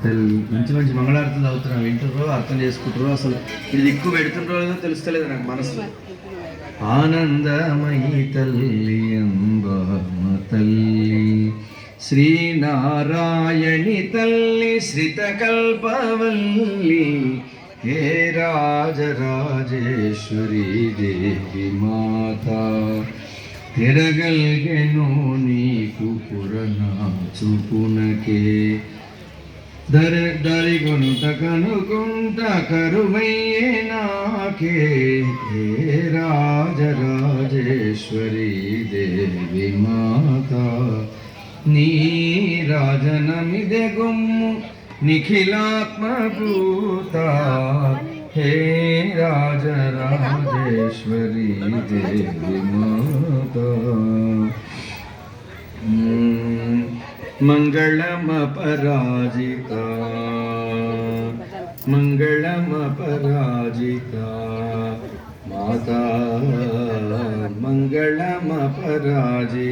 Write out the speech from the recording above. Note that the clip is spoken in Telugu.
తల్లి. మంచి మంచి మంగళారతులు అవుతున్నా, వింటుర్రో అర్థం చేసుకుంటారో, అసలు ఇది దిక్కు పెడుతుండ్రో లేదో తెలుస్తలేదు నాకు మనసు. ఆనందమయి తల్లి అంబమ్మ తల్లి, శ్రీనారాయణి తల్లి శ్రితకల్పవల్లి, హే రాజరాజేశ్వరి దేవి మాత, తిరగల్గెను నీకు పురనా చూపునకే, దరిగొనుట కనుకుంట కరువయ్యే నాకే, హే రాజరాజేశ్వరి దేవి మాత, నీ రాజనమిదె గొమ్ము నిఖిలాత్మభూత, హే రాజరాజేశ్వరి దేవి మాత. మంగళమపరాజిత మంగళమపరాజిత మాతా, మంగళమపరాజిత.